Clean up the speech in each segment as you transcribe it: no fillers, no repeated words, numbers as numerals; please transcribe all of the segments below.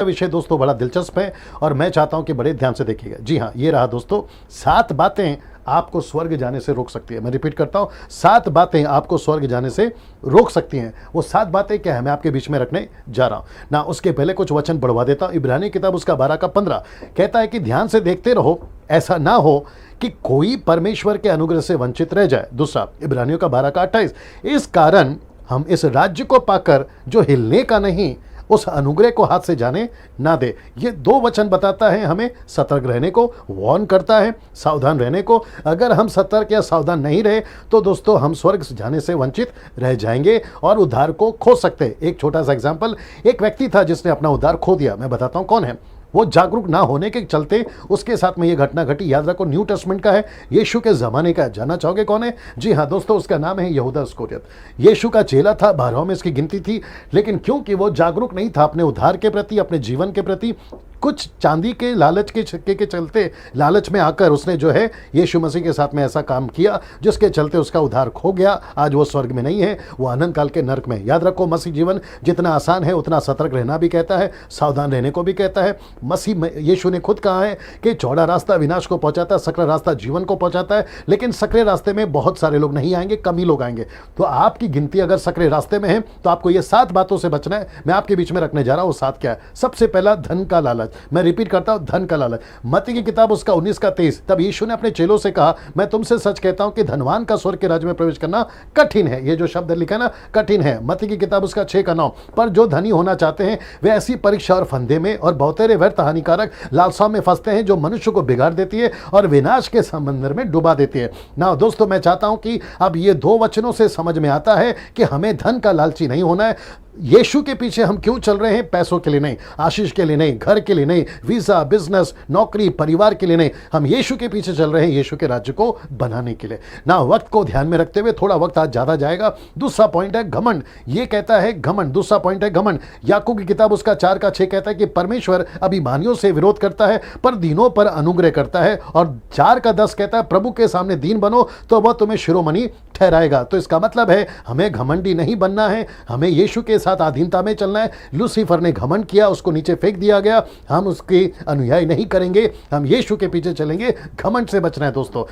विषय दोस्तों बड़ा दिलचस्प है और मैं चाहता हूं कि बड़े ध्यान से देखिएगा। जी हाँ, ये रहा दोस्तों 7 बातें आपको स्वर्ग जाने से रोक सकती है। मैं रिपीट करता हूं, 7 बातें आपको स्वर्ग जाने से रोक सकती हैं। वो 7 बातें क्या है, मैं आपके बीच में रखने जा रहा हूं ना। उसके पहले कुछ वचन बढ़वा देता हूं। इब्रानी किताब उसका 12 का 15 कहता है कि ध्यान से देखते रहो, ऐसा ना हो कि कोई परमेश्वर के अनुग्रह से वंचित रह जाए। दूसरा, इब्रानियों का 12 का 28, इस कारण हम इस राज्य को पाकर जो हिलने का नहीं, उस अनुग्रह को हाथ से जाने ना दे। ये 2 वचन बताता है हमें सतर्क रहने को, वार्न करता है सावधान रहने को। अगर हम सतर्क या सावधान नहीं रहे तो दोस्तों हम स्वर्ग जाने से वंचित रह जाएंगे और उद्धार को खो सकते हैं। एक छोटा सा एग्जांपल, एक व्यक्ति था जिसने अपना उद्धार खो दिया। मैं बताता हूं कौन है। वो जागरूक ना होने के चलते उसके साथ में ये घटना घटी। याद रखो, न्यू टेस्टमेंट का है, यीशु के ज़माने का है। जानना चाहोगे कौन है? जी हाँ दोस्तों, उसका नाम है यहूदा इस्करियोत। यीशु का चेला था, 12 में इसकी गिनती थी, लेकिन क्योंकि वो जागरूक नहीं था अपने उद्धार के प्रति, अपने जीवन के प्रति, कुछ चांदी के लालच के छक्के के चलते लालच में आकर उसने जो है यीशु मसीह के साथ में ऐसा काम किया जिसके चलते उसका उद्धार खो गया। आज वो स्वर्ग में नहीं है, वो अनंत काल के नरक में। याद रखो, मसीह जीवन जितना आसान है उतना सतर्क रहना भी कहता है, सावधान रहने को भी कहता है। मसीह यीशु ने खुद कहा है कि चौड़ा रास्ता विनाश को पहुंचाता है, सकरा रास्ता जीवन को पहुंचाता है, लेकिन सकरे रास्ते में बहुत सारे लोग नहीं आएंगे, कम ही लोग आएंगे। तो आपकी गिनती अगर सकरे रास्ते में है तो आपको ये 7 बातों से बचना है। मैं आपके बीच में रखने जा रहा हूं। 7 क्या है? सबसे पहला, धन का लालच। मैं रिपीट करता हूं, धन का लालच। मत्ती की किताब उसका 19 का 23, तब यीशु ने अपने चेलों से कहा, मैं तुमसे सच कहता हूं कि धनवान का स्वर्ग के राज्य में प्रवेश करना कठिन है। ये जो शब्द लिखा है ना, कठिन है। मत्ती की किताब उसका 6 का 9, पर जो धनी होना चाहते हैं वे ऐसी परीक्षा और फंदे में और बहुतेरे व्यर्थ हानिकारक लालसाओं में फंसते हैं जो मनुष्य को बिगाड़ देती है और विनाश के समंदर में डुबा देती है। ना दोस्तों, मैं चाहता हूं कि अब ये 2 वचनों से समझ में आता है कि हमें धन का लालची नहीं होना है। यीशु के पीछे हम क्यों चल रहे हैं? पैसों के लिए नहीं, आशीष के लिए नहीं, घर के लिए नहीं, वीजा, बिजनेस, नौकरी, परिवार के लिए नहीं। हम यीशु के पीछे चल रहे हैं, यीशु के राज्य को बनाने के लिए ना। वक्त को ध्यान में रखते हुए, थोड़ा वक्त आज ज्यादा जाएगा। दूसरा पॉइंट है घमंड। ये कहता है घमंड, दूसरा पॉइंट है घमंड। याकूब की किताब उसका 4 का 6 कहता है कि परमेश्वर अभिमानियों से विरोध करता है पर दीनों पर अनुग्रह करता है। और 4 का 10 कहता है प्रभु के सामने दीन बनो तो वह तुम्हें शिरोमणि ठहराएगा। तो इसका मतलब है हमें घमंडी नहीं बनना है, हमें यीशु के साथ अधीनता में चलना है। लूसीफर ने घमंड किया, उसको नीचे फेंक दिया गया। हम उसके अनुयायी नहीं करेंगे, हम यीशु के पीछे चलेंगे। घमंड से बचना है दोस्तों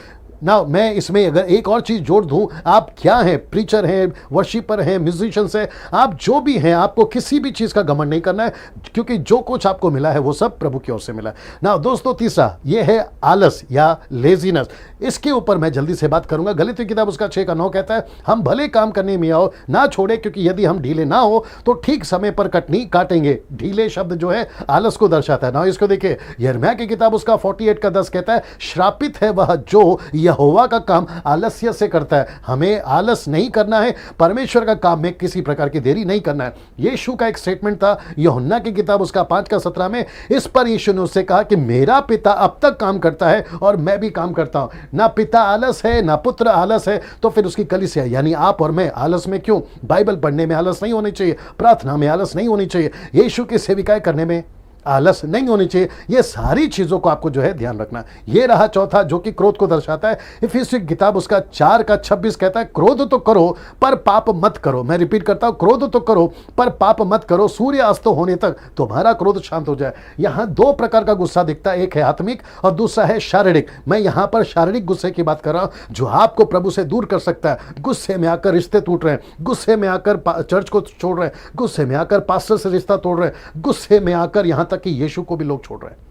ना। मैं इसमें अगर एक और चीज जोड़ दूं, आप क्या हैं? प्रीचर हैं, वर्शिपर हैं, म्यूजिशियंस हैं, आप जो भी हैं, आपको किसी भी चीज का घमंड नहीं करना है, क्योंकि जो कुछ आपको मिला है वो सब प्रभु की ओर से मिला है ना। दोस्तों तीसरा ये है आलस या लेजीनेस। इसके ऊपर मैं जल्दी से बात करूंगा। गलीतियों की किताब उसका 6 का 9 कहता है, हम भले काम करने में आओ ना छोड़े, क्योंकि यदि हम ढीले ना हो तो ठीक समय पर कटनी काटेंगे। ढीले शब्द जो है आलस को दर्शाता है ना। इसको देखिए, यिर्मयाह की किताब उसका 48 का 10 कहता है, श्रापित है वह जो यहोवा का काम आलस्य से करता है। हमें आलस नहीं करना है, परमेश्वर का काम में किसी प्रकार की देरी नहीं करना है। यीशु का एक स्टेटमेंट था यूहन्ना की किताब उसका 5 का 17 में। इस पर यीशु ने उससे कहा कि मेरा पिता अब तक काम करता है और मैं भी काम करता हूं। ना पिता आलस है ना पुत्र आलस है, तो फिर उसकी कलीसिया यानी आप और मैं आलस में क्यों? बाइबल पढ़ने में आलस नहीं होनी चाहिए, प्रार्थना में आलस नहीं होनी चाहिए, यीशु की सेविकाएं करने में आलस नहीं होनी चाहिए। ये सारी चीजों को आपको जो है ध्यान रखना। ये रहा चौथा, जो कि क्रोध को दर्शाता है। इफिसियों की किताब उसका 4 का 26 कहता है, क्रोध तो करो पर पाप मत करो। मैं रिपीट करता हूं, क्रोध तो करो पर पाप मत करो, सूर्य अस्त होने तक तुम्हारा क्रोध शांत हो जाए। यहां 2 प्रकार का गुस्सा दिखता है, एक है आत्मिक और दूसरा है शारीरिक। मैं यहां पर शारीरिक गुस्से की बात कर रहा हूं, जो आपको प्रभु से दूर कर सकता है। गुस्से में आकर रिश्ते टूट रहे हैं, गुस्से में आकर चर्च को छोड़ रहे हैं, गुस्से में आकर पास्टर से रिश्ता तोड़ रहे हैं, गुस्से में आकर यहां तक कि यीशु को भी लोग छोड़ रहे हैं।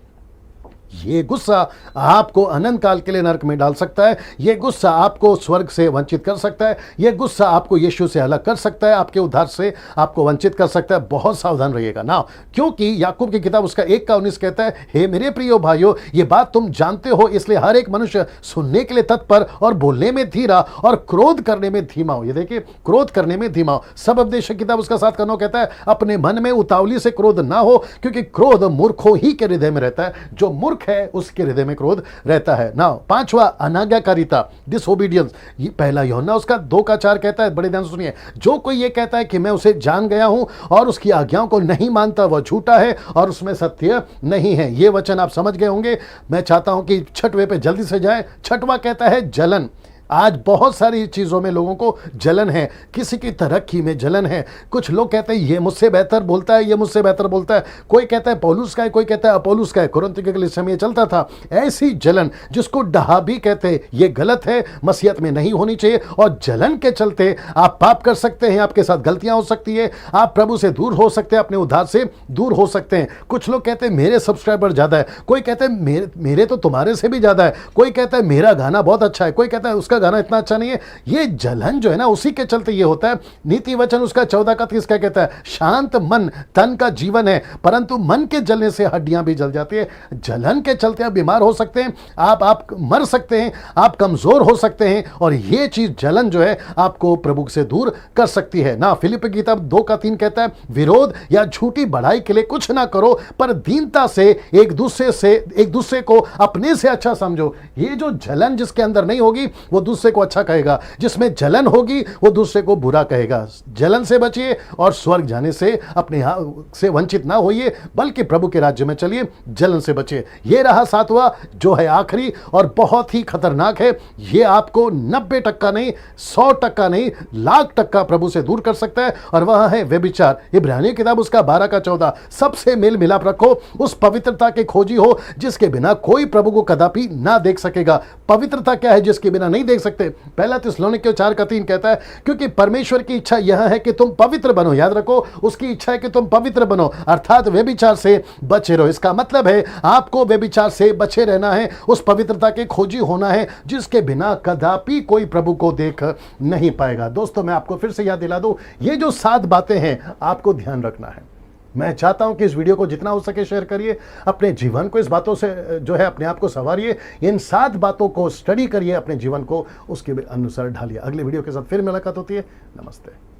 ये गुस्सा आपको अनंत काल के लिए नरक में डाल सकता है। ये गुस्सा आपको स्वर्ग से वंचित कर सकता है। ये गुस्सा आपको यीशु से अलग कर सकता है, आपके उद्धार से आपको वंचित कर सकता है। बहुत सावधान रहिएगा ना, क्योंकि याकूब की किताब उसका 1 का 19 कहता है, हे मेरे प्रियो भाइयों, ये बात तुम जानते हो, इसलिए हर एक मनुष्य सुनने के लिए तत्पर और बोलने में धीरा और क्रोध करने में धीमा हो। ये देखिए, क्रोध करने में धीमा हो। सब उपदेश की किताब उसका 7 का 9 कहता है, अपने मन में उतावली से क्रोध ना हो, क्योंकि क्रोध मूर्खों ही के हृदय में रहता है। जो मूर्ख है उसके हृदय में क्रोध रहता है ना। 5वां अनाज्ञाकारिता, डिसोबीडियंस। ये पहला यूहन्ना उसका 2 का 4 कहता है, बड़े ध्यान से सुनिए, जो कोई ये कहता है कि मैं उसे जान गया हूं और उसकी आज्ञाओं को नहीं मानता, वह झूठा है और उसमें सत्य नहीं है। ये वचन आप समझ गए होंगे। मैं चाहता हूं कि 6वें पे जल्दी से जाए। 6वां कहता है जलन। आज बहुत सारी चीज़ों में लोगों को जलन है, किसी की तरक्की में जलन है। कुछ लोग कहते हैं ये मुझसे बेहतर बोलता है, ये मुझसे बेहतर बोलता है। कोई कहता है पौलुस का है, कोई कहता है अपोलुस का है। कुरिन्थियों के कलीसिया में ये चलता था। ऐसी जलन जिसको डहा भी कहते हैं, ये गलत है, मसीहत में नहीं होनी चाहिए। और जलन के चलते आप पाप कर सकते हैं, आपके साथ गलतियां हो सकती है, आप प्रभु से दूर हो सकते हैं, अपने उद्धार से दूर हो सकते हैं। कुछ लोग कहते हैं मेरे सब्सक्राइबर ज़्यादा है, कोई कहते हैं मेरे तो तुम्हारे से भी ज़्यादा है, कोई कहता है मेरा गाना बहुत अच्छा है, कोई कहता है उसका गाना इतना अच्छा नहीं है। ये जलन जो है ना, उसी के चलते ये होता है। नीति वचन उसका 14:31 क्या कहता है? शांत मन तन का जीवन है, परंतु मन के जलने से हड्डियां भी जल जाती है। जलन के चलते आप बीमार हो सकते हैं, आप मर सकते हैं, आप कमजोर हो सकते हैं। और ये चीज जलन जो है आपको प्रभु से दूर कर सकती है ना। फिलिप्पी की किताब 2:3 कहता है विरोध या झूठी बढ़ाई के लिए कुछ ना करो, पर दीनता से एक दूसरे को अपने से अच्छा समझो। ये जो जलन जिसके अंदर नहीं होगी वो दूसरे को अच्छा कहेगा, जिसमें जलन होगी वो दूसरे को बुरा कहेगा। जलन से बचिए और स्वर्ग जाने से अपने से वंचित ना होइए, बल्कि प्रभु के राज्य में चलिए, जलन से बचिए। ये रहा 7वां जो है आखिरी और बहुत ही खतरनाक है। ये आपको 90% नहीं, 100% नहीं, 1,00,000% प्रभु से दूर कर सकता है, और वह है व्यभिचार। इब्रानियों की किताब उसका 12:14 सबसे मेल मिलाप रखो, उस पवित्रता के खोजी हो जिसके बिना कोई प्रभु को कदापि ना देख सकेगा। पवित्रता क्या है जिसके बिना नहीं देख सकते? पहला थिस्सलुनीकियों 4:3 कहता है क्योंकि परमेश्वर की इच्छा यह है कि तुम पवित्र बनो। याद रखो, उसकी इच्छा है कि तुम पवित्र बनो, अर्थात व्यभिचार से बचे रहो। इसका मतलब है आपको व्यभिचार से बचे रहना है, उस पवित्रता के खोजी होना है जिसके बिना कदापि कोई प्रभु को देख नहीं पाएगा। दोस्तों, मैं आपको फिर से याद दिला दूं, ये जो 7 बातें हैं आपको ध्यान रखना है। मैं चाहता हूं कि इस वीडियो को जितना हो सके शेयर करिए, अपने जीवन को इस बातों से जो है अपने आप को संवारिए, इन 7 बातों को स्टडी करिए, अपने जीवन को उसके अनुसार ढालिए। अगले वीडियो के साथ फिर मुलाकात होती है। नमस्ते।